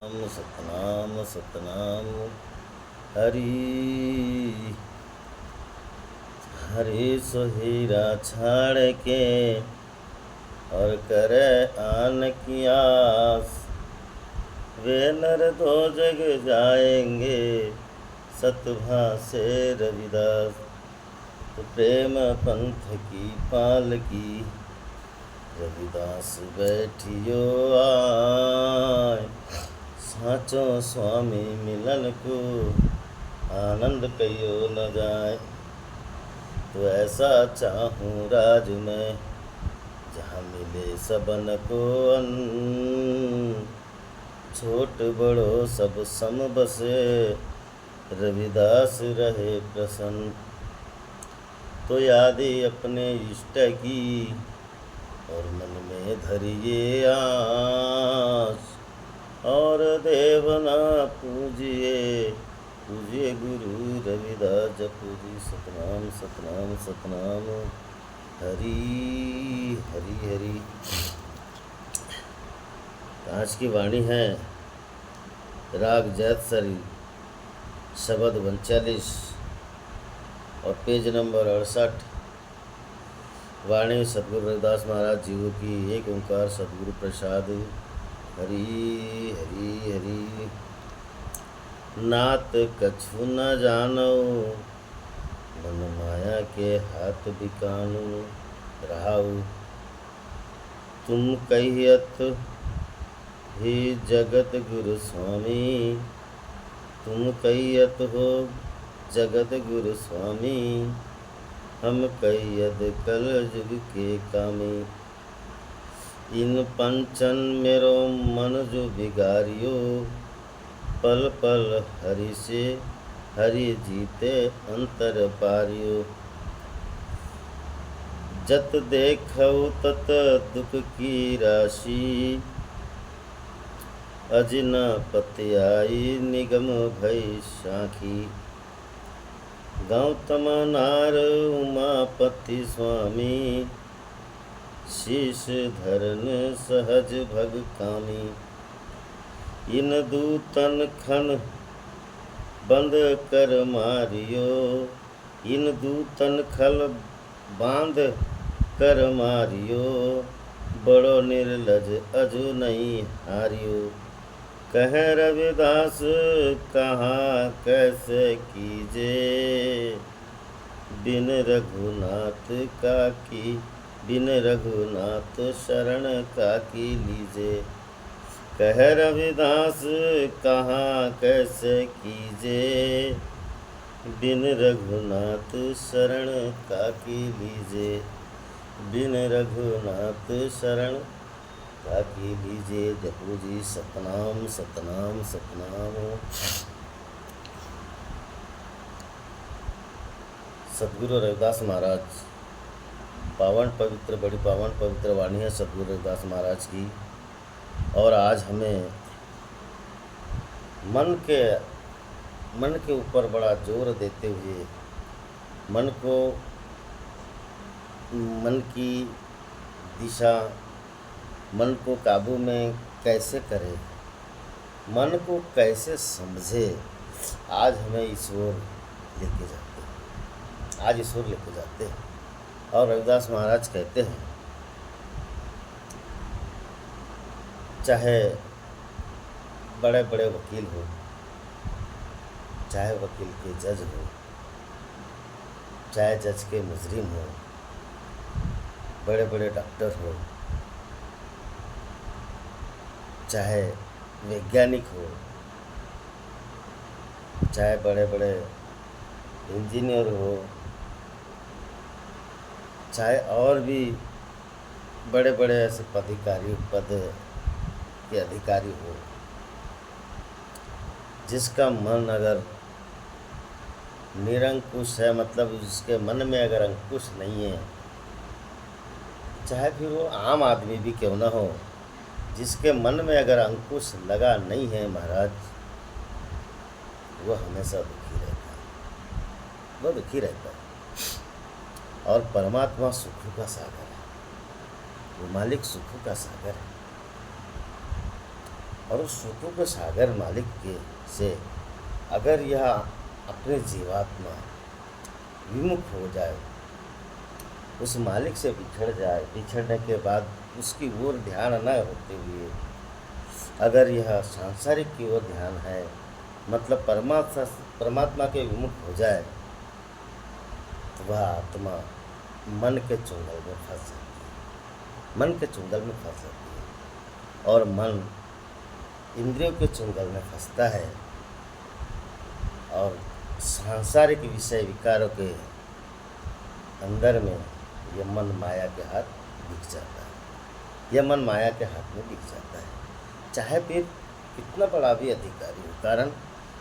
सतनाम सतनाम हरि हरि सोहीरा छाड़ के और करे आन की आस। वे नर दो जग जाएंगे सतभा से रविदास। तो प्रेम पंथ की पालकी रविदास बैठियो आय। साचो स्वामी मिलन को आनंद कहियो न जाए। तो ऐसा चाहूँ राज में जहाँ मिले सबन को अन्न। छोट बड़ो सब सम बसे रविदास रहे प्रसन्न। तो यादी अपने इष्ट की और मन में धरिए आस। और देवना पूजिए पूजिए गुरु रविदास जपूजी। सतनाम सतनाम सतनाम हरि हरि हरि। आज की वाणी है राग जैतसरी शब्द 39 और पेज नंबर 68। वाणी सतगुरु रविदास महाराज जी की। एक ओंकार सतगुरु प्रसाद। हरि हरि हरि। नात कछु न जानो मन माया के हाथ बिकानु। रहाउ तुम कहियत ही जगत गुरु स्वामी। तुम कहियत हो जगत गुरु स्वामी। हम कहियत कल युग के कामी। इन पंचन मेरो मन जो बिगारियो। पल पल हरि से हरि जीते अंतर पारियो। जत देखौ तत दुख की राशि। अजिन पत्याई निगम भई साखी। गौतम नार उमापति स्वामी। शीश धरन सहज भग कामी। इन दूतन खन बंद कर मारियो। इन दूतन खल बांध कर मारियो। बड़ो निर्लज अजु नहीं हारियो। कह रविदास कहाँ कैसे कीजे। बिन रघुनाथ का की बिन रघुनाथ शरण का की लीजे। कह रविदास कहाँ कैसे कीजे। बिन रघुनाथ शरण का की लीजे। बिन रघुनाथ शरण का की लीजे। जपू जी सतनाम सतनाम सतनाम। सतगुरु रविदास महाराज पावन पवित्र बड़ी पावन पवित्र वाणी है सतगुरु रविदास महाराज की। और आज हमें मन के ऊपर बड़ा जोर देते हुए मन की दिशा मन को काबू में कैसे करें, मन को कैसे समझे, आज हमें ईश्वर लेके जाते हैं। आज ईश्वर लेके जाते हैं। और रविदास महाराज कहते हैं चाहे बड़े बड़े वकील हो, चाहे वकील के जज हो, चाहे जज के मुजरिम हो, बड़े बड़े डॉक्टर हो, चाहे वैज्ञानिक हो, चाहे बड़े बड़े इंजीनियर हो, चाहे और भी बड़े बड़े ऐसे पद के अधिकारी हो, जिसका मन अगर निरंकुश है, मतलब जिसके मन में अगर अंकुश नहीं है, चाहे फिर वो आम आदमी भी क्यों ना हो, जिसके मन में अगर अंकुश लगा नहीं है महाराज, वो हमेशा दुखी रहता है। वो दुखी रहता है। और परमात्मा सुखों का सागर है। वो मालिक सुखों का सागर है। और उस सुखों के सागर मालिक के से अगर यह अपने जीवात्मा विमुख हो जाए, उस मालिक से बिछड़ जाए, बिछड़ने के बाद उसकी ओर ध्यान न होते हुए अगर यह सांसारिक की ओर ध्यान है, मतलब परमात्मा के विमुख हो जाए, तो वह आत्मा मन के चुंगल में फंस जाती है, मन के चुंगल में फंस जाती है। और मन इंद्रियों के चुंगल में फंसता है और सांसारिक विषय विकारों के अंदर में यह मन माया के हाथ बिक जाता है, यह मन माया के हाथ में बिक जाता है, चाहे फिर कितना बड़ा भी अधिकारी हो। कारण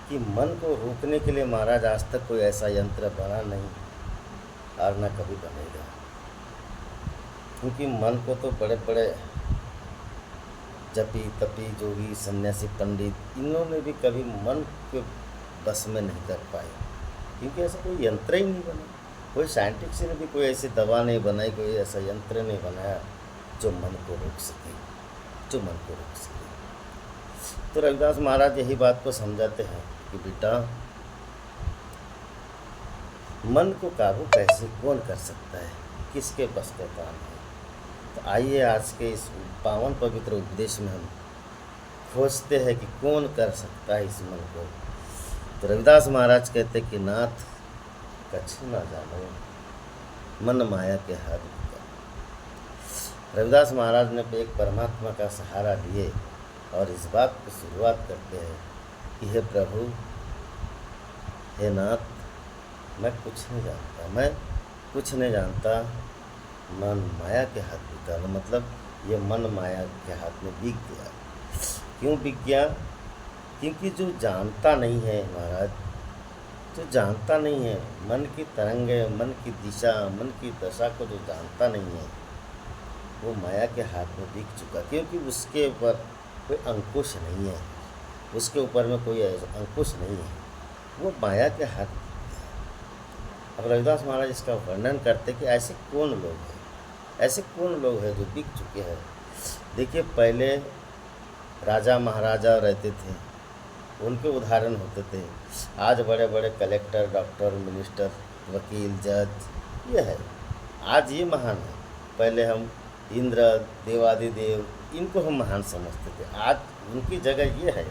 कि मन को रोकने के लिए महाराज आज तक कोई ऐसा यंत्र बना नहीं और न कभी बनेगा, क्योंकि मन को तो बड़े बड़े जपी तपी जोगी सन्यासी पंडित इन्होंने भी कभी मन के बस में नहीं कर पाए, क्योंकि ऐसा कोई यंत्र ही नहीं बना, कोई साइंटिस्ट ने भी कोई ऐसी दवा नहीं बनाई, कोई ऐसा यंत्र नहीं बनाया जो मन को रोक सके, जो मन को रोक सके। तो रविदास महाराज यही बात को समझाते हैं कि बेटा, मन को काबू कैसे कौन कर सकता है, किसके बस का काम है। तो आइए आज के इस पावन पवित्र उपदेश में हम खोजते हैं कि कौन कर सकता है इस मन को। तो रविदास महाराज कहते कि नाथ कछु ना जानो, मन माया के हाथ बिका। रविदास महाराज ने एक परमात्मा का सहारा लिए और इस बात की शुरुआत करते हैं कि हे प्रभु, हे नाथ, मैं कुछ नहीं जानता, मैं कुछ नहीं जानता, मन माया के हाथ बिका। मतलब ये मन माया के हाथ में बिक गया। क्यों बिक गया? क्योंकि जो जानता नहीं है महाराज, जो जानता नहीं है मन की तरंगे, मन की दिशा, मन की दशा को जो जानता नहीं है, वो माया के हाथ में बिक चुका, क्योंकि उसके ऊपर कोई अंकुश नहीं है, उसके ऊपर में कोई अंकुश नहीं है, वो माया के हाथ। अब रविदास महाराज इसका वर्णन करते कि ऐसे कौन लोग हैं, ऐसे कौन लोग हैं जो बिक चुके हैं। देखिए, पहले राजा महाराजा रहते थे, उनके उदाहरण होते थे। आज बड़े बड़े कलेक्टर, डॉक्टर, मिनिस्टर, वकील, जज ये है, आज ये महान है। पहले हम इंद्र, देवादिदेव, इनको हम महान समझते थे, आज उनकी जगह ये है,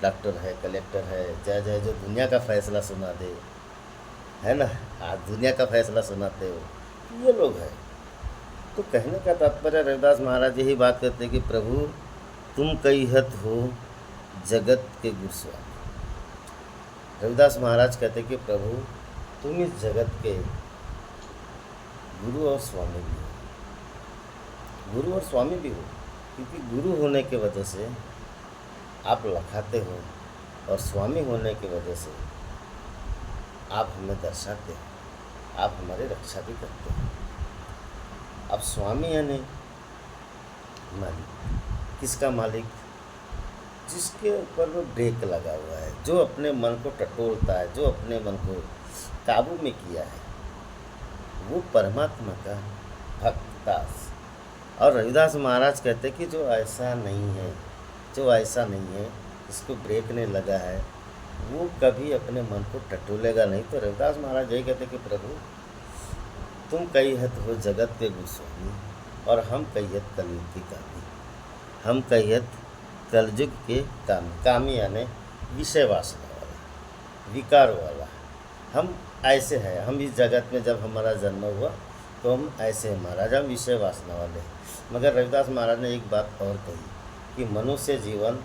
डॉक्टर है, कलेक्टर है, जज है, जो दुनिया का फैसला सुना दे, है ना, आज दुनिया का फैसला सुनाते हो, ये लोग हैं। तो कहने का तात्पर्य रविदास महाराज यही बात करते हैं कि प्रभु तुम कहियत हो जगत के गुरु स्वामी। रविदास महाराज कहते कि प्रभु तुम इस जगत के गुरु और स्वामी भी हो, गुरु और स्वामी भी हो, क्योंकि गुरु होने के वजह से आप लखाते हो और स्वामी होने की वजह से आप हमें दर्शाते हो, आप हमारी रक्षा भी करते हो। अब स्वामी यानी मालिक, किसका मालिक? जिसके ऊपर वो ब्रेक लगा हुआ है, जो अपने मन को टटोलता है, जो अपने मन को काबू में किया है, वो परमात्मा का भक्त दास। और रविदास महाराज कहते कि जो ऐसा नहीं है, जो ऐसा नहीं है, इसको ब्रेक नहीं लगा है, वो कभी अपने मन को टटोलेगा नहीं। तो रविदास महाराज यही कहते कि प्रभु तुम कहियत हो जगत के गुरु स्वामी और हम कहियत कलयुग की कामी, हम कहियत कलयुग के कामी। कामी यानी विषय वासना वाला, विकार वाला। हम ऐसे हैं, हम इस जगत में जब हमारा जन्म हुआ तो हम ऐसे हैं महाराज, हम विषय वासना वाले हैं। मगर रविदास महाराज ने एक बात और कही कि मनुष्य जीवन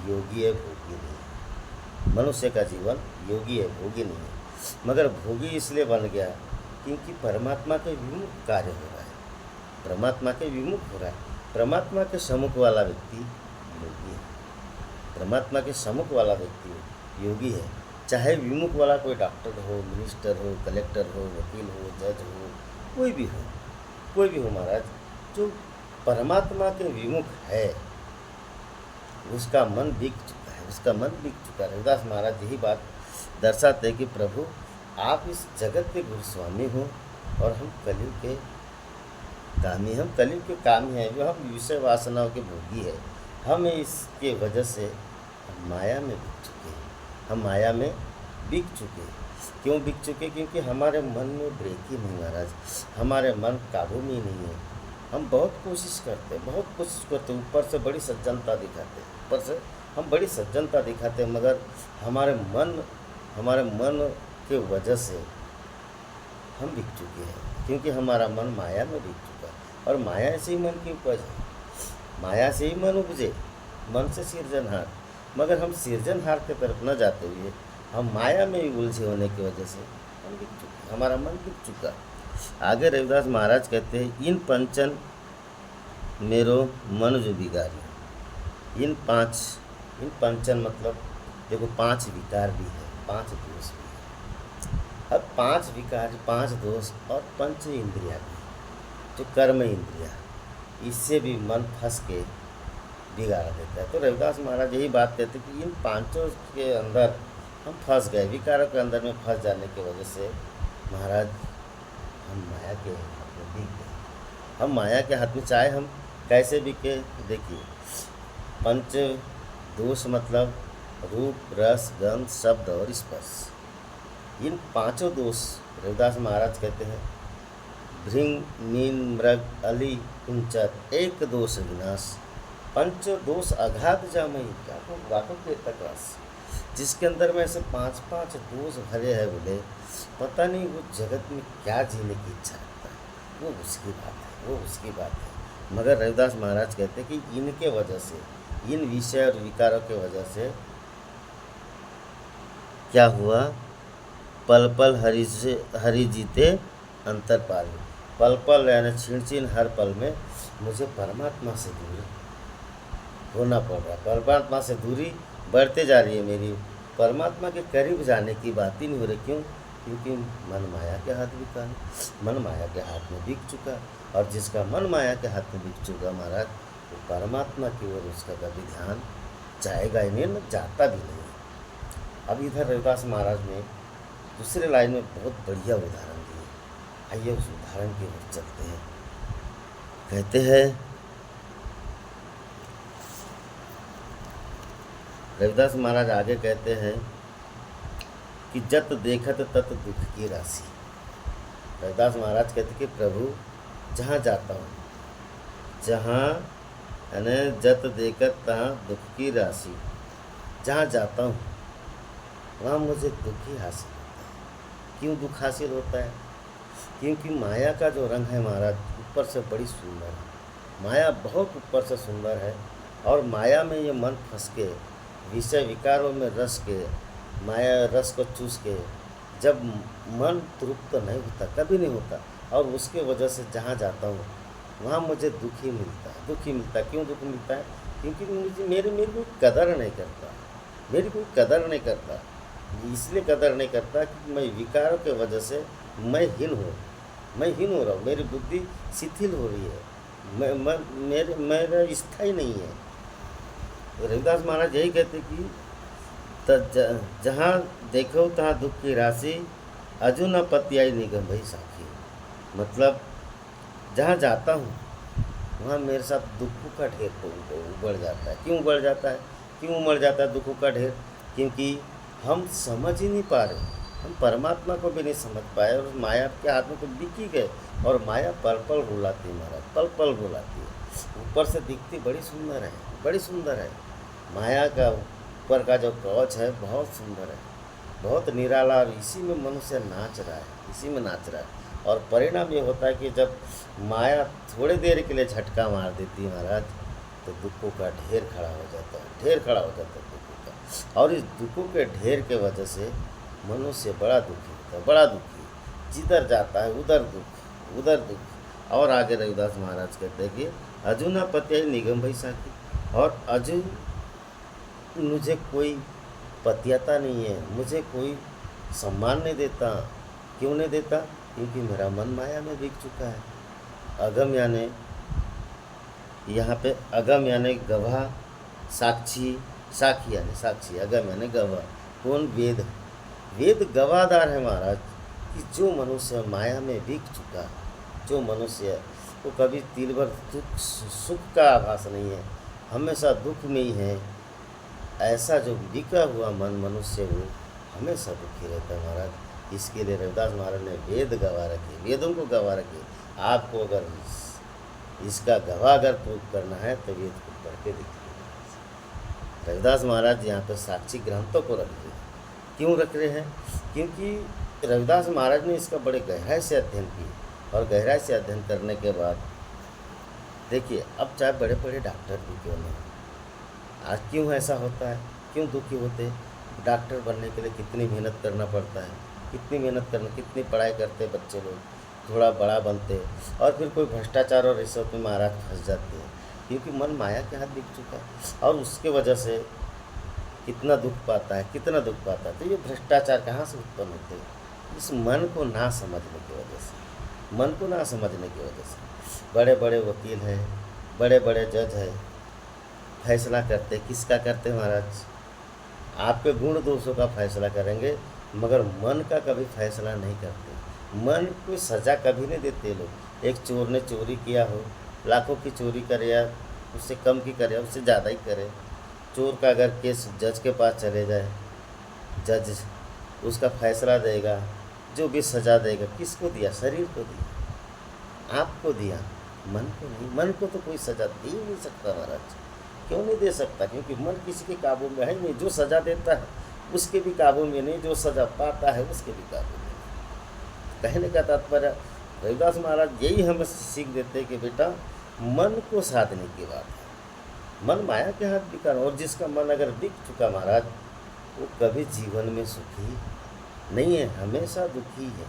योगी है, भोगी नहीं। मनुष्य का जीवन योगी है, भोगी नहीं है। मगर भोगी इसलिए बन गया क्योंकि परमात्मा के विमुख कार्य हो रहा है, परमात्मा के विमुख हो रहा है। परमात्मा के सम्मुख वाला व्यक्ति योगी है, परमात्मा के सम्मुख वाला व्यक्ति योगी है। चाहे विमुख वाला कोई डॉक्टर हो, मिनिस्टर हो, कलेक्टर हो, वकील हो, जज हो, कोई भी हो, कोई भी हो महाराज, जो परमात्मा के विमुख है उसका मन बिक चुका है, उसका मन बिक चुका है। रविदास महाराज यही बात दर्शाते कि प्रभु आप इस जगत के गुरु स्वामी हो और हम कलयुग के कामी, हम कलयुग के कामी हैं, जो हम विषय वासनाओं के भोगी है, हम इसके वजह से हम माया में बिक चुके हैं। हम माया में बिक चुके हैं। क्यों बिक चुके? क्योंकि हमारे मन में ब्रेक ही नहीं महाराज, हमारे मन काबू में ही नहीं है। हम बहुत कोशिश करते हैं, बहुत कोशिश करते हैं, ऊपर से बड़ी सज्जनता दिखाते हैं, ऊपर से हम बड़ी सज्जनता दिखाते हैं, मगर हमारे मन के वजह से हम बिक चुके हैं। क्योंकि हमारा मन माया में बिक चुका है। और माया से ही मन की उपज है, माया से ही मन उपजे, मन से सिरजनहार। मगर हम सिरजनहार की तरफ न जाते हुए हम माया में ही उलझे होने की वजह से हम बिक चुके, हमारा मन बिक चुका। आगे रविदास महाराज कहते हैं, इन पंचन मेरो मन जो बिगारी। इन पंचन मतलब देखो 5 विकार भी है, 5 दोष भी है। अब 5 विकार, 5 दोष और 5 इंद्रिया भी, जो कर्म इंद्रिया, इससे भी मन फंस के बिगाड़ देता है। तो रविदास महाराज यही बात कहते हैं कि इन 5 के अंदर हम फंस गए, विकारों के अंदर में फंस जाने की वजह से महाराज हम माया के हाथ में बिक गए। हम माया के हाथ में, चाहे हम कैसे बिके, देखिए 5 दोष मतलब रूप, रस, गंध, शब्द और स्पर्श। इन 5 दोष रविदास महाराज कहते हैं, भृंग, मीन, मृग, अली, कुंचर, एक दोष विनाश, 5 दोष अगाध जामई। क्या वाकई के तक रस, जिसके अंदर में ऐसे 5 दोष भरे हैं, बोले पता नहीं वो जगत में क्या जीने की इच्छा रखता है, वो उसकी बात है, वो उसकी बात है। मगर रविदास महाराज कहते हैं कि इनके वजह से, इन विषय और विकारों के वजह से क्या हुआ, पल पल हरि जीते अंतर पाले। पल पल यानी क्षीण क्षीण हर पल में मुझे परमात्मा से दूर होना पड़ रहा है। परमात्मा से दूरी बढ़ते जा रही है मेरी, परमात्मा के करीब जाने की बात ही नहीं हो रही। क्यों? क्योंकि मन माया के हाथ बिका, मन माया के हाथ में बिक चुका। और जिसका मन माया के हाथ में बिक चुका महाराज, वो परमात्मा की ओर उसका कभी ध्यान जाएगा ही नहीं, न जाता भी नहीं। अब इधर रविदास महाराज ने दूसरे लाइन में बहुत बढ़िया उदाहरण दिए। आइए उस उदाहरण की ओर चलते हैं। कहते हैं रविदास महाराज आगे कहते हैं कि जत देखत तत दुख की राशि। रविदास महाराज कहते कि प्रभु जहाँ जाता हूँ, जहाँ यानी जत देखत तहाँ दुख की राशि, जहाँ जाता हूँ वहाँ मुझे दुख ही हासिल होता है। क्यों दुख हासिल होता है? क्योंकि माया का जो रंग है महाराज, ऊपर से बड़ी सुंदर है, माया बहुत ऊपर से सुंदर है। और माया में ये मन फंस के, विषय विकारों में रस के, माया रस को चूस के, जब मन तृप्त नहीं होता, कभी नहीं होता, और उसके वजह से जहाँ जाता हूँ वहाँ मुझे दुख ही मिलता है, दुख ही मिलता है। क्यों दुख मिलता है? क्योंकि मेरी कोई कदर नहीं करता, मेरी कोई कदर नहीं करता। इसलिए कदर नहीं करता कि मैं विकारों के वजह से मैं हीन हो रहा हूँ, मेरी बुद्धि शिथिल हो रही है, मेरा स्थायी नहीं है। रविदास महाराज यही कहते कि जहाँ देखो तहाँ दुख की राशि, अजू न पतियाई निगम भई साखी। मतलब जहाँ जाता हूँ वहाँ मेरे साथ दुखों का ढेर उबड़ जाता है। क्यों उबड़ जाता है? क्यों उमड़ जाता है दुखों का ढेर? क्योंकि हम समझ ही नहीं पा रहे, हम परमात्मा को भी नहीं समझ पाए, और माया के हाथ में तो बिक ही गए। और माया पल पल रुलाती है महाराज, पल पल रुलाती है। ऊपर से दिखती बड़ी सुंदर है, बड़ी सुंदर है। माया का ऊपर का जो कवच है बहुत सुंदर है, बहुत निराला, और इसी में मनुष्य नाच रहा है, इसी में नाच रहा है। और परिणाम ये होता है कि जब माया थोड़ी देर के लिए झटका मार देती है महाराज, तो दुखों का ढेर खड़ा हो जाता है, ढेर खड़ा हो जाता है दुखों का। और इस दुखों के ढेर के वजह से मनुष्य बड़ा दुखी होता है, बड़ा दुखी, जिधर जाता है उधर दुख, उधर दुख। और आगे रविदास महाराज कहते हैं कि अजू न पत्या निगम भई साखी। और अजू मुझे कोई पतियता नहीं है, मुझे कोई सम्मान नहीं देता। क्यों नहीं देता? क्योंकि मेरा मन माया में बिक चुका है। अगम यानी यहाँ पे अगम यानी गवाह, साक्षी, साखी यानी साक्षी, अगम यानी गवाह। कौन? वेद। वेद गवाहदार है महाराज कि जो मनुष्य माया में बिक चुका, जो मनुष्य वो कभी तिल भर सुख का आभास नहीं है, हमेशा दुख में ही है। ऐसा जो बिका हुआ मन मनुष्य वो हमेशा दुखी रहता है महाराज। इसके लिए रविदास महाराज ने वेद गवा रखे, वेदों को गवा रखे। आपको अगर इसका गवाह अगर प्रूफ करना है तो वेद को पढ़ के देखिए। रविदास महाराज यहाँ पर साक्षी ग्रंथों को रख रहे हैं। क्यों रख रहे हैं? क्योंकि रविदास महाराज ने इसका बड़े गहराई से अध्ययन किया, और गहराई से अध्ययन करने के बाद देखिए, अब चाहे बड़े बड़े डॉक्टर भी क्यों नहीं, आज क्यों ऐसा होता है, क्यों दुखी होते हैं? डॉक्टर बनने के लिए कितनी मेहनत करना पड़ता है, कितनी मेहनत करना, कितनी पढ़ाई करते हैं बच्चे लोग, थोड़ा बड़ा बनते हैं, और फिर कोई भ्रष्टाचार और रिश्वत में महाराज फंस जाते हैं, क्योंकि मन माया के हाथ बिक चुका है। और उसके वजह से कितना दुख पाता है, कितना दुख पाता है। तो ये भ्रष्टाचार कहाँ से उत्पन्न होते हैं? इस मन को ना समझने की वजह से, मन को ना समझने की वजह से। बड़े बड़े वकील हैं, बड़े बड़े जज हैं, फैसला करते, किसका करते महाराज? आपके गुण दोषों का फैसला करेंगे, मगर मन का कभी फैसला नहीं करते। मन को सज़ा कभी नहीं देते लोग। एक चोर ने चोरी किया हो, लाखों की चोरी करे या उससे कम की करे, उससे ज़्यादा ही करे, चोर का अगर केस जज के पास चले जाए, जज उसका फैसला देगा, जो भी सज़ा देगा, किसको दिया? शरीर को दिया, आपको दिया, मन को नहीं। मन को तो कोई सज़ा दे ही नहीं सकता महाराज। क्यों नहीं दे सकता? क्योंकि मन किसी के काबू में है नहीं। जो सज़ा देता है उसके भी काबू में नहीं, जो सज़ा पाता है उसके भी काबू में नहीं। कहने का तात्पर्य रविदास महाराज यही हमें सीख देते हैं कि बेटा, मन को साधने की बात है। मन माया के हाथ बिका, और जिसका मन अगर बिक चुका महाराज, वो कभी जीवन में सुखी नहीं है, हमेशा दुखी है।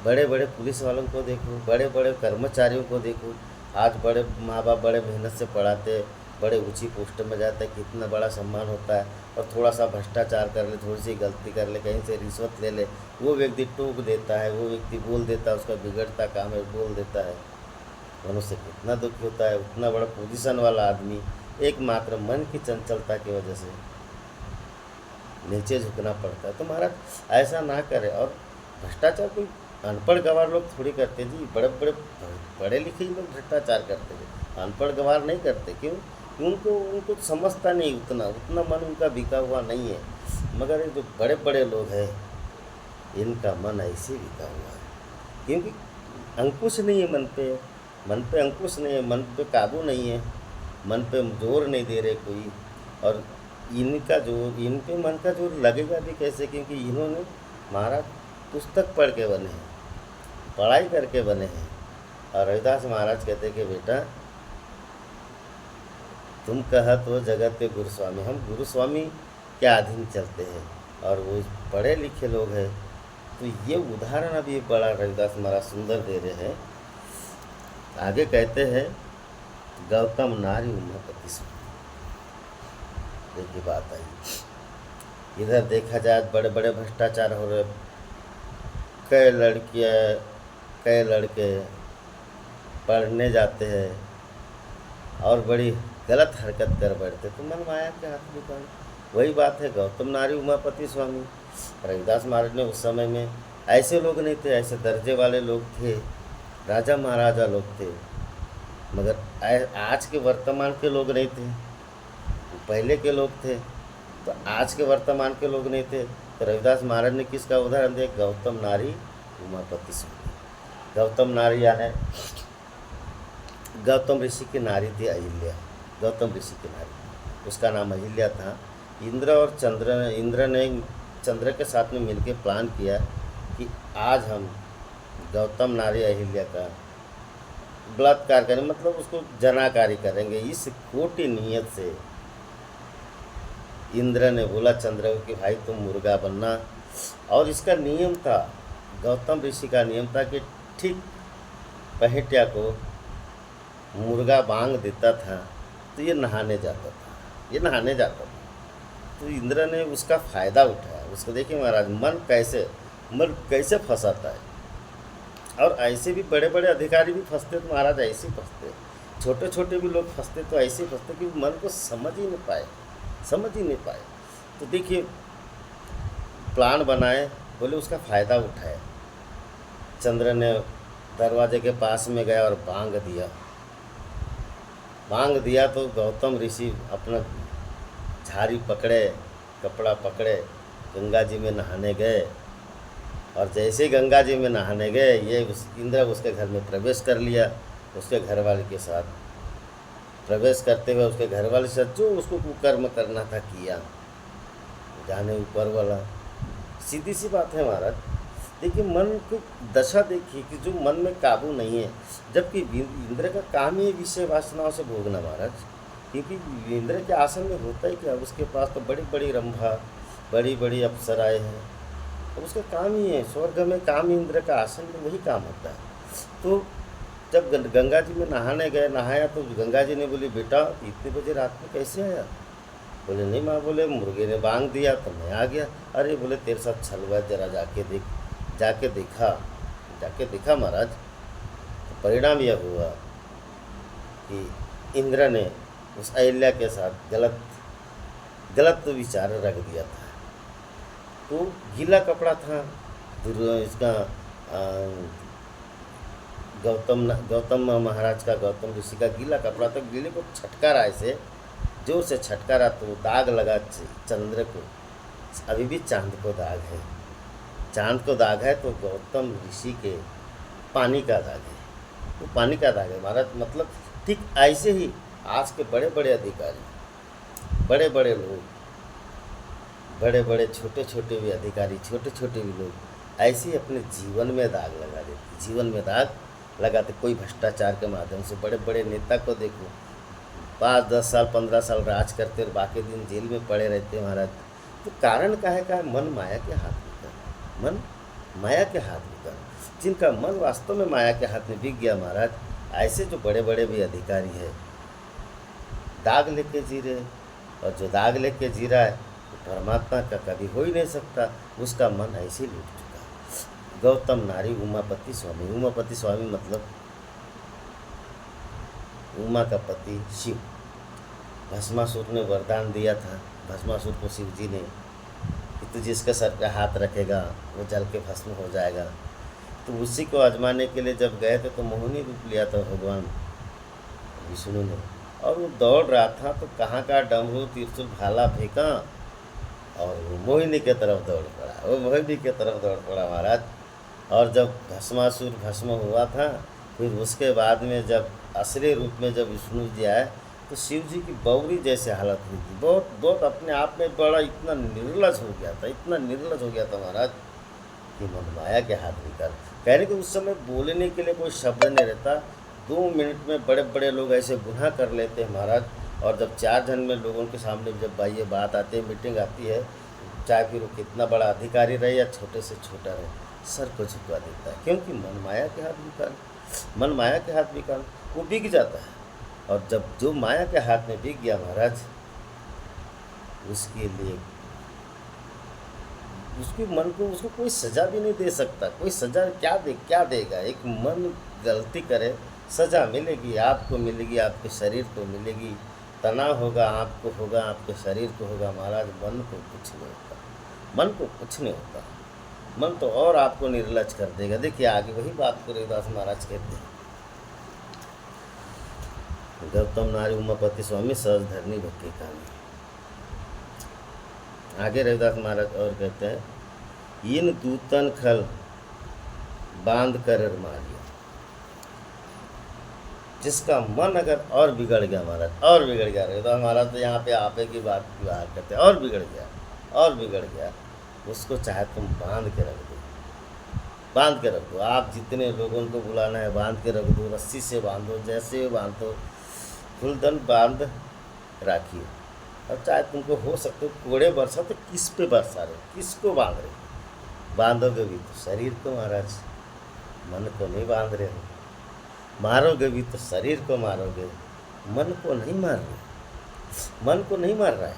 बड़े बड़े पुलिस वालों को देखो, बड़े बड़े कर्मचारियों को देखो, आज बड़े माँ बाप बड़े मेहनत से पढ़ाते, बड़े ऊंची पोस्ट में जाते, कितना बड़ा सम्मान होता है, और थोड़ा सा भ्रष्टाचार कर ले, थोड़ी सी गलती कर ले, कहीं से रिश्वत ले ले, वो व्यक्ति टोक देता है, वो व्यक्ति बोल देता है, उसका बिगड़ता काम है बोल देता है। मनुष्य कितना दुखी होता है। उतना बड़ा पोजीशन वाला आदमी एकमात्र मन की चंचलता की वजह से नीचे झुकना पड़ता है। तो महाराज ऐसा ना करे। और भ्रष्टाचार कोई अनपढ़ गवार लोग थोड़ी करते जी, बड़े बड़े पढ़े लिखे लोग भ्रष्टाचार करते हैं, अनपढ़ गवार नहीं करते। क्यों? उनको समझता नहीं, उतना मन उनका बिका हुआ नहीं है। मगर ये जो बड़े बड़े लोग हैं, इनका मन ऐसे बिका हुआ है, क्योंकि अंकुश नहीं है मन पे अंकुश नहीं है, मन पे काबू नहीं है, मन पे जोर नहीं दे रहे कोई। और इनका जोर, इन पे मन का जोर लगेगा भी कैसे? क्योंकि इन्होंने महाराज पुस्तक पढ़ के बने हैं, पढ़ाई करके बने हैं। और रविदास महाराज कहते कि बेटा, तुम कहा तो जगत के गुरुस्वामी, हम गुरुस्वामी के अधीन चलते हैं, और वो पढ़े लिखे लोग हैं। तो ये उदाहरण अभी बड़ा रविदास महाराज सुंदर दे रहे हैं। आगे कहते हैं, गौतम नारी उमापति स्वामी। देखिए बात आई, इधर देखा जाए बड़े बड़े भ्रष्टाचार हो रहे, कई लड़कियाँ कई लड़के पढ़ने जाते हैं और बड़ी गलत हरकत कर बैठते, तो मन माया के हाथ में कौन? वही बात है, गौतम नारी उमापति स्वामी। रविदास महाराज ने उस समय में ऐसे लोग नहीं थे, ऐसे दर्जे वाले लोग थे, राजा महाराजा लोग थे, मगर आज के वर्तमान के लोग नहीं थे, पहले के लोग थे। तो आज के वर्तमान के लोग नहीं थे। तो रविदास महाराज ने किसका उदाहरण दिया? गौतम नारी उमापति स्वामी। गौतम नारी यानी गौतम ऋषि की नारी थी अहिल्या। गौतम ऋषि की नारी, उसका नाम अहिल्या था। इंद्र ने चंद्र के साथ में मिलकर प्लान किया कि आज हम गौतम नारी अहिल्या का बलात्कार करें, मतलब उसको जनाकारी करेंगे। इस खोटी नीयत से इंद्र ने बोला चंद्र को कि भाई तुम मुर्गा बनना। और इसका नियम था, गौतम ऋषि का नियम था कि ठीक पहेटिया को मुर्गा बांग देता था तो ये नहाने जाता था, तो इंद्र ने उसका फ़ायदा उठाया। उसको देखिए महाराज, मन कैसे फंसाता है। और ऐसे भी बड़े बड़े अधिकारी भी फंसते तो महाराज ऐसे ही फंसते, छोटे छोटे भी लोग फंसते तो ऐसे ही फंसते कि मन को समझ ही नहीं पाए। तो देखिए, प्लान बनाए, बोले उसका फ़ायदा उठाए। चंद्र ने दरवाजे के पास में गया और बांग दिया, मांग दिया तो गौतम ऋषि अपना झाड़ी पकड़े, कपड़ा पकड़े, गंगा जी में नहाने गए। और जैसे ही गंगा जी में नहाने गए, ये इंद्र उसके घर में प्रवेश कर लिया। उसके घरवाले के साथ प्रवेश करते हुए उसके घरवाले के साथ जो उसको कुकर्म करना था किया, जाने ऊपर वाला। सीधी सी बात है महाराज। देखिए मन की दशा देखिए कि जो मन में काबू नहीं है, जबकि इंद्र का काम ही है विषय वासनाओं से भोगना महाराज। क्योंकि इंद्र के आसन में होता ही क्या, उसके पास तो बड़ी बड़ी रंभा, बड़ी बड़ी अप्सराएँ हैं, तो उसका काम ही है स्वर्ग में काम ही इंद्र का आसन में वही काम होता है। तो जब गंगा जी में नहाने गए, नहाया तो गंगा जी ने बोली बेटा इतने बजे रात में कैसे आया? बोले नहीं माँ, बोले मुर्गे ने बांग दिया तो मैं आ गया। अरे बोले तेरे साथ छल हुआ, जरा जाके देख। जाके देखा महाराज, तो परिणाम यह हुआ कि इंद्र ने उस अहिल्या के साथ गलत विचार रख दिया था। तो गीला कपड़ा था इसका गौतम महाराज का, गौतम ऋषि का गीला कपड़ा था। गीले को छटकारा, ऐसे जोर से छटकारा तो दाग लगा चंद्र को। अभी भी चांद को दाग है, चांद को दाग है तो गौतम ऋषि के पानी का दाग है, वो पानी का दाग है महाराज। मतलब ठीक ऐसे ही आज के बड़े बड़े अधिकारी, बड़े बड़े लोग, बड़े बड़े छोटे छोटे भी अधिकारी, छोटे छोटे भी लोग ऐसे ही अपने जीवन में दाग लगा देते, जीवन में दाग लगाते। कोई भ्रष्टाचार के माध्यम से, बड़े बड़े नेता को देखो 5, 10 साल, 15 साल राज करते और बाकी दिन जेल में पड़े रहते हैं महाराज। तो कारण का है मन माया के हाथ में था, मन माया के हाथ में था। जिनका मन वास्तव में माया के हाथ में बिक गया महाराज, ऐसे जो बड़े बड़े भी अधिकारी है दाग लेके जी रहे, और जो दाग लेके जी रहा है परमात्मा का कभी हो ही नहीं सकता, उसका मन ऐसे लूट चुका। गौतम नारी उमापति स्वामी, उमापति स्वामी मतलब उमा का पति शिव। भस्मासुर ने वरदान दिया था भस्मासुर को शिव जी ने कि तू जिसके सर पे हाथ रखेगा वो जल के भस्म हो जाएगा। तो उसी को आजमाने के लिए जब गए थे तो मोहिनी रूप लिया था भगवान विष्णु ने, और वो दौड़ रहा था तो कहाँ का डमरू त्रिशूल भाला फेंका और वो मोहिनी के तरफ दौड़ पड़ा, वो मोहिनी के तरफ दौड़ पड़ा महाराज। और जब भस्मासुर भस्म हुआ था, फिर उसके बाद में जब असली रूप में जब विष्णु जी आए तो शिव जी की बौरी जैसे हालत हुई थी। बहुत बहुत अपने आप में बड़ा इतना निर्लज हो गया था, इतना निर्लज हो गया था महाराज कि मन माया के हाथ निकाल। कहने कि उस समय बोलने के लिए कोई शब्द नहीं रहता, 2 मिनट में बड़े बड़े लोग ऐसे गुनाह कर लेते हैं महाराज। और जब 4 जन में लोगों के सामने जब ये बात आती है, मीटिंग आती है, चाहे फिर वो कितना बड़ा अधिकारी रहे या छोटे से छोटा रहे, सर को झुका देता है। क्योंकि मन माया के हाथ निकाल, मन माया के हाथ निकाल वो बिक जाता है। और जब जो माया के हाथ में बिक गया महाराज, उसके लिए उसके मन को उसको कोई सज़ा भी नहीं दे सकता। कोई सज़ा क्या देगा? एक मन गलती करे सज़ा मिलेगी, आपको मिलेगी, आपके शरीर को मिलेगी, तनाव होगा, आपको होगा, आपके शरीर को होगा महाराज। मन को कुछ नहीं होता, मन को कुछ नहीं होता। मन तो और आपको निर्लज कर देगा। देखिए आगे वही बात को रविदास महाराज कहते हैं, गौतम नारी उमापति स्वामी सहज धरनी भक्ति कहानी। आगे रविदास महाराज और कहते हैं, इन दूतन खल बांध कर मारिया। जिसका मन अगर और बिगड़ गया महाराज, और बिगड़ गया, रविदास महाराज तो यहाँ पे आपे की बात करते हैं, और बिगड़ गया, उसको चाहे तुम बांध के रख दो। आप जितने लोगों को बुलाना है बांध के रख दो, रस्सी से बांधो, जैसे बांधो, फुलदन बांध राखिए। और चाहे तुमको हो सकते कोड़े बरसा तो किस पे बरसा रहे, किसको बांध रहे? बांधोगे भी तो शरीर को महाराज, मन को नहीं बांध रहे हो। मारोगे भी तो शरीर को मारोगे, मन को नहीं मार रहे। मन को नहीं मार रहा है।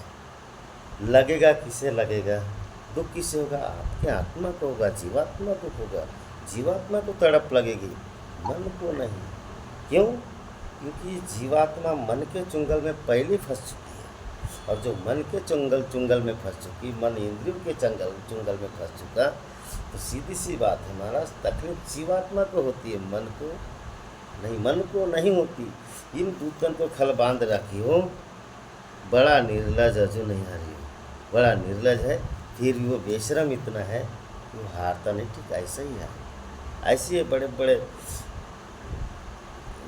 लगेगा किसे लगेगा? दुख किसे होगा? आपके आत्मा को होगा, जीवात्मा को होगा। जीवात्मा को तड़प लगेगी, मन को नहीं। क्यों? क्योंकि जीवात्मा मन के चुंगल में पहले फंस चुकी है। और जो मन के चुंगल में फंस चुकी, मन इंद्रियों के चुंगल में फंस चुका, तो सीधी सी बात है महाराज, तकलीफ जीवात्मा को होती है, मन को नहीं होती। इन दूतन को खल बांध रखियो, बड़ा निर्लज अजू नहीं हारियो। बड़ा निर्लज है, फिर भी वो बेशरम इतना है कि वो हारता नहीं। ठीक ऐसा ही है। ऐसे बड़े बड़े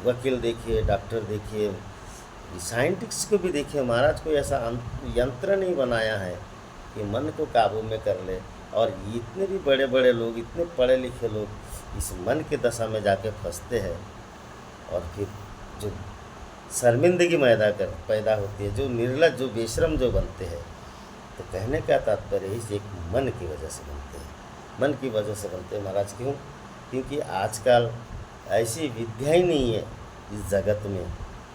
वकील देखिए, डॉक्टर देखिए, साइंटिस्ट को भी देखिए, महाराज कोई ऐसा यंत्र नहीं बनाया है कि मन को काबू में कर ले। और इतने भी बड़े बड़े लोग, इतने पढ़े लिखे लोग इस मन की दशा में जाके फंसते हैं, और फिर जो शर्मिंदगी पैदा होती है, जो निर्लज, जो बेशरम जो बनते हैं। तो कहने का तात्पर्य इस एक मन की वजह से बनते हैं। मन की वजह से बनते हैं महाराज। क्यों? क्योंकि आजकल ऐसी विद्या ही नहीं है इस जगत में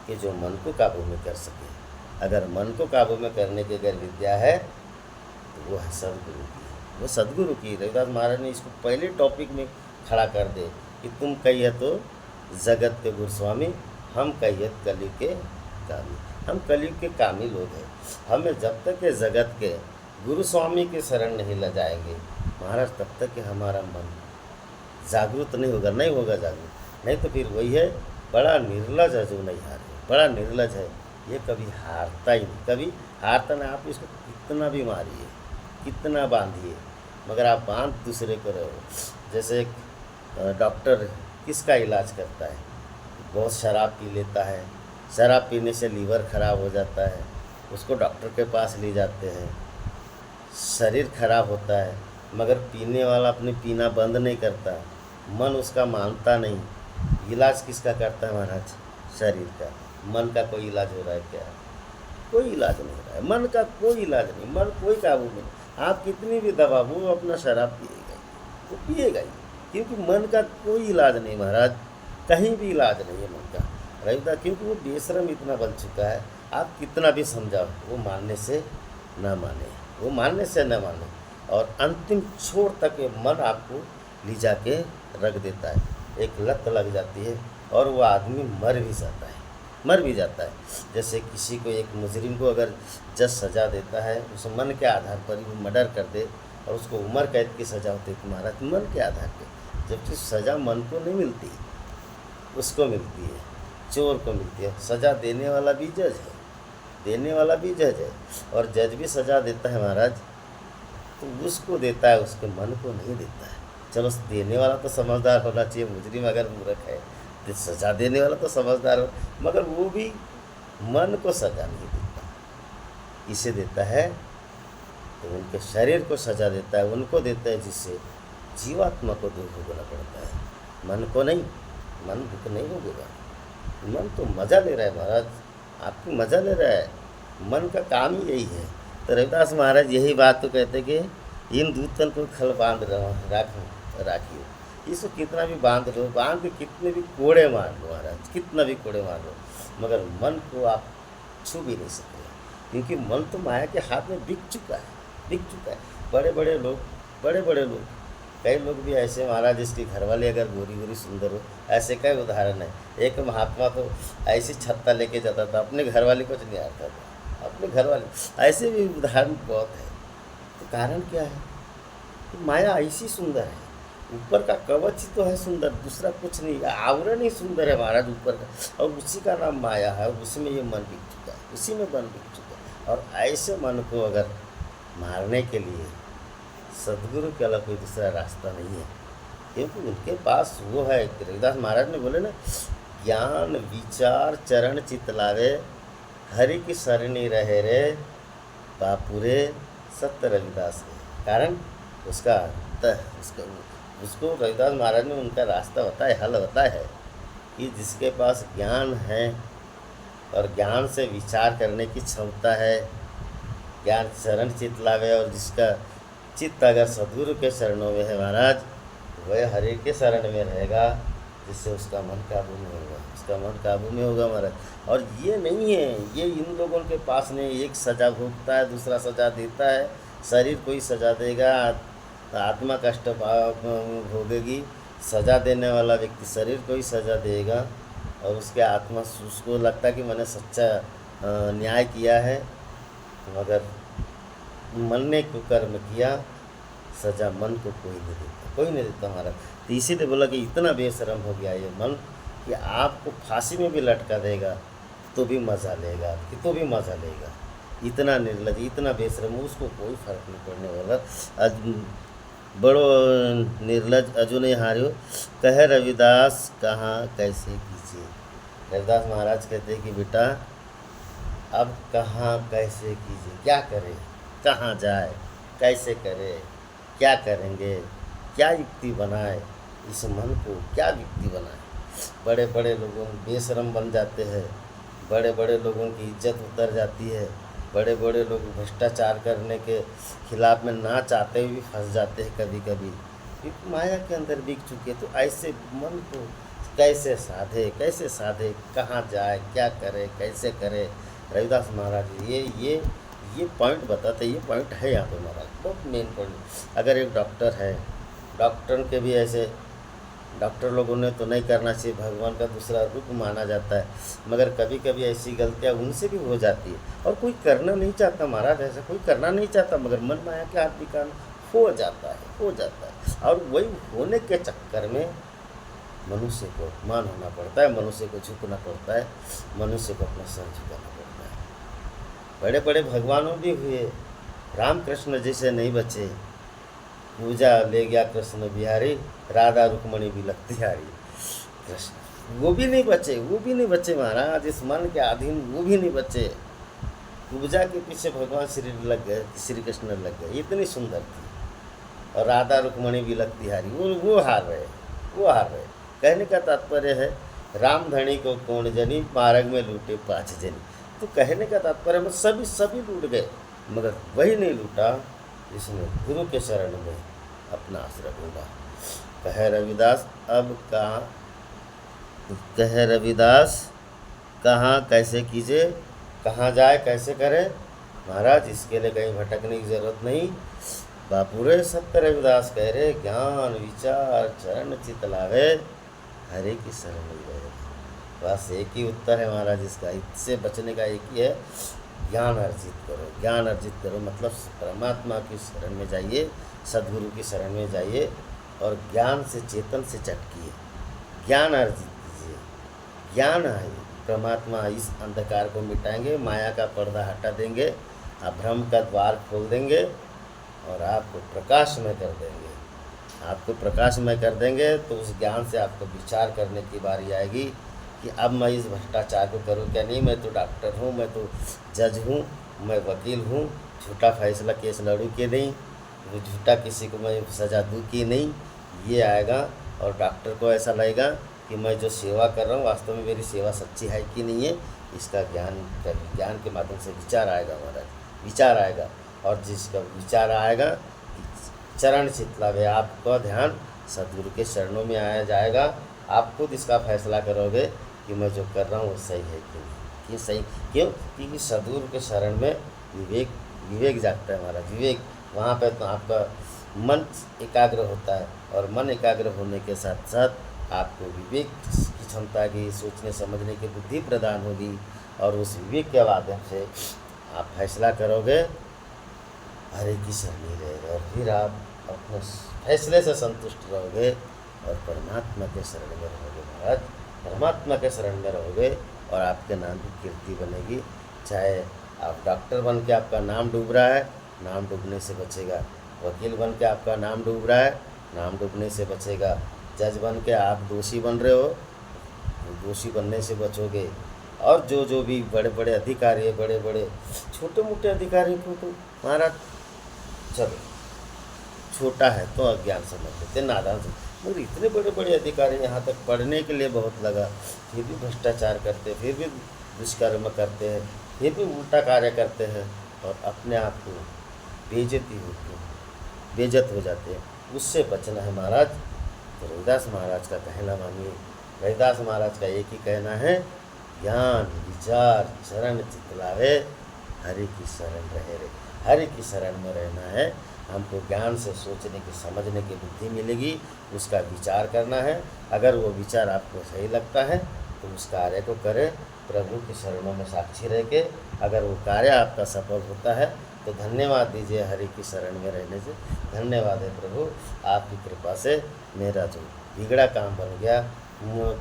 कि जो मन को काबू में कर सके। अगर मन को काबू में करने की अगर विद्या है तो वो है सदगुरु की, वो सदगुरु की। रविदास महाराज ने इसको पहले टॉपिक में खड़ा कर दे कि तुम कहिए तो जगत के गुरुस्वामी, हम कहिए कलयुग के कामी। हम कलयुग के कामी लोग हैं। हमें जब तक के जगत के गुरुस्वामी के शरण नहीं ले जाएंगे महाराज, तब तक कि हमारा मन जागरूक नहीं होगा, नहीं होगा जागरूक। नहीं तो फिर वही है, बड़ा निर्लज है जो नहीं हारे। बड़ा निर्लज है, ये कभी हारता ही नहीं, कभी हारता नहीं। आप इसको कितना भी मारिए, कितना बांधिए, मगर आप बांध दूसरे को रहो। जैसे एक डॉक्टर किसका इलाज करता है? बहुत शराब पी लेता है, शराब पीने से लीवर खराब हो जाता है, उसको डॉक्टर के पास ले जाते हैं, शरीर खराब होता है, मगर पीने वाला अपने पीना बंद नहीं करता, मन उसका मानता नहीं। इलाज किसका करता है महाराज? शरीर का। मन का कोई इलाज हो रहा है क्या? कोई इलाज नहीं हो रहा है। मन का कोई इलाज नहीं, मन कोई काबू में नहीं। आप कितनी भी दवा, वो अपना शराब पिएगा ही, वो पिएगा ही, क्योंकि मन का कोई इलाज नहीं महाराज, कहीं भी इलाज नहीं है मन का। रविदास क्योंकि वो बेशरम इतना बन चुका है, आप कितना भी समझाओ वो मानने से ना माने, वो मानने से न माने, और अंतिम छोर तक ये मन आपको ले जाके रख देता है। एक लत लग जाती है और वो आदमी मर भी जाता है, मर भी जाता है। जैसे किसी को, एक मुजरिम को अगर जज सज़ा देता है, उस मन के आधार पर ही वो मर्डर कर दे और उसको उम्र कैद की सज़ा होती है तुम्हारा, तो मन के आधार पर, जबकि सज़ा मन को नहीं मिलती, उसको मिलती है, चोर को मिलती है। सज़ा देने वाला भी जज है, देने वाला भी जज है, और जज भी सज़ा देता है महाराज, तो उसको देता है, उसके मन को नहीं देता है। चलो, देने वाला तो समझदार होना चाहिए। मुजरिम अगर मूर्ख है तो सज़ा देने वाला तो समझदार हो, मगर वो भी मन को सज़ा नहीं देता। इसे देता है तो उनके शरीर को सज़ा देता है, उनको देता है जिससे जीवात्मा को दुख भोगना पड़ता है, मन को नहीं। मन दुख नहीं भोगेगा, मन तो मज़ा ले रहा है महाराज, आपको मज़ा ले रहा है। मन का काम ही यही है। तो रविदास महाराज यही बात तो कहते कि इन दूतन को खल बांध राखियो। इसको कितना भी बांध लो, बांध के कितने भी कोड़े मार लो महाराज, कितना भी कोड़े मार लो, मगर मन को आप छू भी नहीं सकते, क्योंकि मन तो माया के हाथ में बिक चुका है, बिक चुका है। बड़े बड़े लोग, बड़े बड़े लोग, कई लोग भी ऐसे महाराज जिसकी घरवाली अगर गोरी गोरी सुंदर हो, ऐसे कई उदाहरण है। एक महात्मा तो ऐसी छत्ता लेके जाता था, अपने घरवाली कुछ नहीं आता था, अपने घरवाली। ऐसे भी उदाहरण बहुत है। तो कारण क्या है? तो माया ऐसी सुंदर है, ऊपर का कवच ही तो है सुंदर, दूसरा कुछ नहीं, आवरण ही सुंदर है महाराज ऊपर का, और उसी का नाम माया है, उसी में ये मन बिक चुका है, उसी में मन बिक चुका है। और ऐसे मन को अगर मारने के लिए सदगुरु के अलावा कोई दूसरा रास्ता नहीं है, क्योंकि उनके पास वो है। रविदास महाराज ने बोले ना, ज्ञान विचार चरण चितलावे, हरि की शरणी रहे रे बापुरे सत्य रविदास के। कारण उसका उसको रविदास महाराज ने उनका रास्ता बताया, हल बताया है कि जिसके पास ज्ञान है और ज्ञान से विचार करने की क्षमता है, ज्ञान शरण चितलावे, और जिसका चित्त अगर सदगुरु के शरणों में है महाराज, वह हरि के शरण में रहेगा, जिससे उसका मन काबू में होगा, उसका मन काबू में होगा महाराज। और ये नहीं है, ये इन लोगों के पास नहीं, एक सज़ा भोगता है, दूसरा सज़ा देता है। शरीर कोई सज़ा देगा, आत्मा कष्ट भोगेगी। सज़ा देने वाला व्यक्ति शरीर को ही सज़ा देगा, और उसके आत्मा, उसको लगता है कि मैंने सच्चा न्याय किया है, मगर मन ने कुकर्म किया, सज़ा मन को कोई नहीं देता, कोई नहीं देता महाराज। तो इसीलिए बोला कि इतना बेशरम हो गया ये मन कि आपको फांसी में भी लटका देगा तो भी मज़ा लेगा, कि तो भी मज़ा लेगा। इतना निर्लज, इतना बेशरम, उसको कोई फर्क नहीं पड़ने वाला। आज बड़ो निर्लज अजुने हार्यो, कहे रविदास कहाँ कैसे कीजिए। रविदास महाराज कहते हैं कि बेटा अब कहाँ कैसे कीजिए, क्या करें, कहाँ जाए, कैसे करें, क्या करेंगे, क्या युक्ति बनाए, इस मन को क्या युक्ति बनाए। बड़े बड़े लोगों बेशरम बन जाते हैं, बड़े बड़े लोगों की इज्जत उतर जाती है, बड़े बड़े लोग भ्रष्टाचार करने के खिलाफ में ना चाहते हुए भी फंस जाते हैं कभी कभी, क्योंकि माया के अंदर बिक चुके। तो ऐसे मन को कैसे साधे, कहाँ जाए, क्या करे, कैसे करे। रविदास महाराज ये पॉइंट बताते, ये पॉइंट है यहाँ पे महाराज, बहुत मेन पॉइंट। अगर एक डॉक्टर है, डॉक्टर के भी ऐसे, डॉक्टर लोगों ने तो नहीं करना चाहिए, भगवान का दूसरा रूप माना जाता है, मगर कभी कभी ऐसी गलतियाँ उनसे भी हो जाती है। और कोई करना नहीं चाहता महाराज, ऐसा कोई करना नहीं चाहता, मगर मन माया के आदमी का हो जाता है। और वही होने के चक्कर में मनुष्य को अपमान होना पड़ता है, मनुष्य को झुकना पड़ता है, मनुष्य को अपना सर झुकाना पड़ता है। बड़े बड़े भगवानों भी हुए, रामकृष्ण जैसे नहीं बचे, पूजा ले गया कृष्ण बिहारी, राधा रुक्मणी भी लगती हारी। कृष्ण वो भी नहीं बचे महाराज, इस मन के अधीन वो भी नहीं बचे। पूजा के पीछे भगवान श्री कृष्ण लग गए, इतनी सुंदर थी। और राधा रुक्मणी भी लगती हारी, वो हार रहे। कहने का तात्पर्य है, राम धनी को कौन जनी, मार्ग में लूटे 5 जनी। तो कहने का तात्पर्य है सभी लूट गए, मगर वही नहीं लूटा इसने गुरु के शरण में अपना आश्रय ढूंढा। कहे रविदास कहाँ कैसे कीजिए, कहाँ जाए, कैसे करे। महाराज इसके लिए कहीं भटकने की जरूरत नहीं। बापूरे सत्य रविदास कह रहे, ज्ञान विचार चरण चित लावे, हरे की शरण में रहे। बस एक ही उत्तर है महाराज इसका, इससे बचने का एक ही है, ज्ञान अर्जित करो। मतलब परमात्मा की शरण में जाइए, सद्गुरु की शरण में जाइए, और ज्ञान से, चेतन से चटकिए, ज्ञान अर्जित कीजिए। ज्ञान है, परमात्मा इस अंधकार को मिटाएंगे, माया का पर्दा हटा देंगे, भ्रम का द्वार खोल देंगे और आपको प्रकाशमय कर देंगे। तो उस ज्ञान से आपको विचार करने की बारी आएगी कि अब मैं इस भ्रष्टाचार को करूं क्या नहीं। मैं तो डॉक्टर हूं, मैं तो जज हूं, मैं वकील हूं, झूठा फैसला केस लड़ूं कि नहीं, झूठा किसी को मैं सज़ा दूं कि नहीं, ये आएगा। और डॉक्टर को ऐसा लगेगा कि मैं जो सेवा कर रहा हूँ वास्तव में मेरी सेवा सच्ची है कि नहीं है। इसका ज्ञान के माध्यम से विचार आएगा महाराज, और जिसका विचार आएगा, चरण चितलावे, आपका ध्यान सदगुरु के चरणों में आया जाएगा। आप खुद इसका फैसला करोगे कि मैं जो कर रहा हूँ वो सही है कि नहीं, कि सही क्यों, क्योंकि सदगुरु के शरण में विवेक जागता है महाराज। विवेक वहाँ पे तो आपका मन एकाग्र होता है, और मन एकाग्र होने के साथ साथ आपको विवेक की क्षमता की, सोचने समझने की बुद्धि प्रदान होगी, और उस विवेक के माध्यम से आप फैसला करोगे, हरे की शरण रहेगा, और फिर आप अपने फैसले से संतुष्ट रहोगे और परमात्मा के शरण में रहोगे महाराज। परमात्मा के शरण में रहोगे और आपके नाम की कीर्ति बनेगी। चाहे आप डॉक्टर बन के आपका नाम डूब रहा है, नाम डूबने से बचेगा। वकील बन के आपका नाम डूब रहा है, नाम डूबने से बचेगा। जज बन के आप दोषी बन रहे हो, दोषी बनने से बचोगे। और जो भी बड़े बड़े अधिकारी है, बड़े बड़े छोटे मोटे अधिकारी को तो महाराज चलो छोटा है तो अज्ञान समझ लेते, नादान समझ, मगर इतने बड़े बड़े अधिकारी यहाँ तक पढ़ने के लिए बहुत लगा, फिर भी भ्रष्टाचार करते, फिर भी दुष्कर्म करते हैं, फिर भी उल्टा कार्य करते हैं, और अपने आप को बेइज्जत हो जाते हैं। उससे बचना है महाराज। तो रविदास महाराज का कहना मानिए। रविदास महाराज का एक ही कहना है, ज्ञान विचार चरण चितलावे, हरि की शरण रहे। हरि की शरण में रहना है। हमको ज्ञान से सोचने की, समझने की बुद्धि मिलेगी, उसका विचार करना है। अगर वो विचार आपको सही लगता है तो उस कार्य को करें, प्रभु की शरणों में साक्षी रह के। अगर वो कार्य आपका सफल होता है तो धन्यवाद दीजिए, हरि की शरण में रहने से धन्यवाद है प्रभु, आपकी कृपा से मेरा जो बिगड़ा काम बन गया,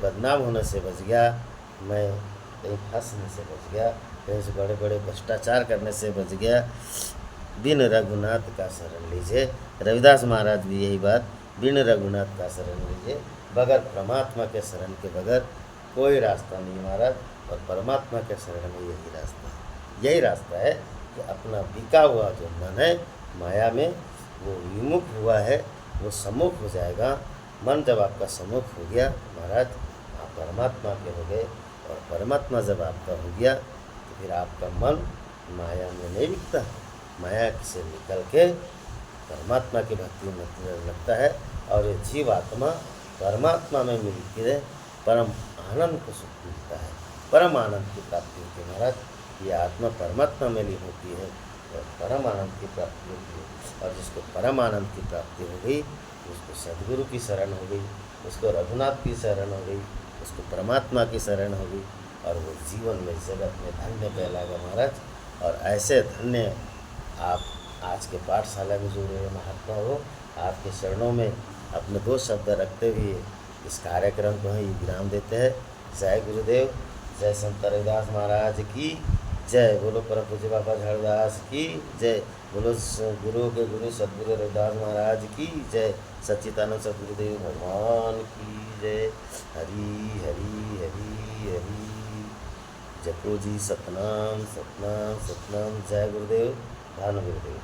बदनाम होने से बच गया, मैं कहीं फंसने से बच गया, कहीं से बड़े बड़े भ्रष्टाचार करने से बच गया। बिन रघुनाथ का शरण लीजिए। रविदास महाराज भी यही बात, बिन रघुनाथ का शरण लीजिए, बगैर परमात्मा के शरण के बगैर कोई रास्ता नहीं महाराज। और परमात्मा के शरण में यही रास्ता है, यही रास्ता है कि अपना बिका हुआ जो मन है माया में, वो विमुख हुआ है, वो सम्मुख हो जाएगा। मन जब आपका सम्मुख हो गया महाराज, आप परमात्मा के हो गए। और परमात्मा जब आपका हो गया तो फिर आपका मन माया में नहीं बिकता, माया से निकल के परमात्मा की भक्ति में लगता है। और ये जीवात्मा परमात्मा में मिलकर परम आनंद को सुख मिलता है, परम आनंद की प्राप्ति होती है महाराज। ये आत्मा परमात्मा में ली होती है और परम आनंद की प्राप्ति होती है। और जिसको परम आनंद की प्राप्ति हो गई, उसको सद्गुरु की शरण हो गई, उसको रघुनाथ की शरण हो गई, उसको परमात्मा की शरण हो गई, और वो जीवन में जगत में धन्य कहलाएगा महाराज। और ऐसे धन्य आप आज के पाठशाला में जुड़े हुए महात्मा हो, आपके चरणों में अपने 2 शब्द रखते हुए इस कार्यक्रम को ही विराम देते हैं। जय गुरुदेव, जय संत रविदास महाराज की जय। बोलो परम पूज्य बाबा झाड़ूदास की जय। बोलो गुरु के गुरु सद्गुरु रविदास महाराज की जय। सच्चिदानंद सद्गुरुदेव भगवान की जय। हरि हरि हरि हरि। जपो जी सतनाम सतनाम सतनाम। जय गुरुदेव, धन गुरुदेव।